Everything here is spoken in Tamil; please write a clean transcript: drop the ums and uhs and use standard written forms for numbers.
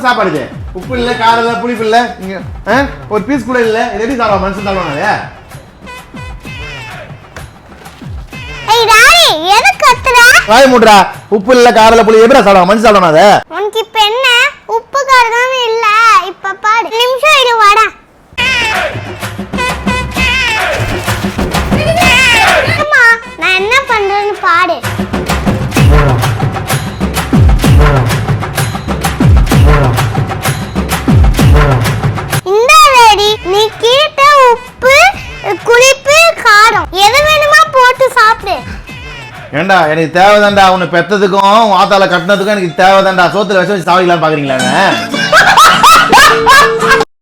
சாப்பாடு இது? உப்பு இல்ல, காரம் இல்ல, புளிப்பு இல்ல, ஒரு பீஸ் கூட இல்ல. இது எப்படி சாப்பிடுவா மனுஷன் சாப்பிடுவாங்க? வாய் மூடுறா. உப்பு இல்ல, காரம் இல்ல, புளி எப்படி சாப்பிடுவா மனுஷன் சாப்பிடுவாங்க? அதை உனக்கு இப்ப என்ன உப்பு காரம் இல்ல? இப்ப பாடு. நிமிஷம் இரு வாடா. அம்மா நான் என்ன பண்றேன்னு பாடு. இந்த ரெடி நீ கேட்ட உப்பு புளிப்பு காரம் எது வேணுமா போட்டு சாப்பிடு. ஏண்டா எனக்கு தேவைதான்டா. உன்னை பெத்ததுக்கும் ஆத்தால கட்டினதுக்கும் எனக்கு தேவைதான்டா. சோத்துல வச்சு சாப்பிடலான்னு பாக்குறீங்களா?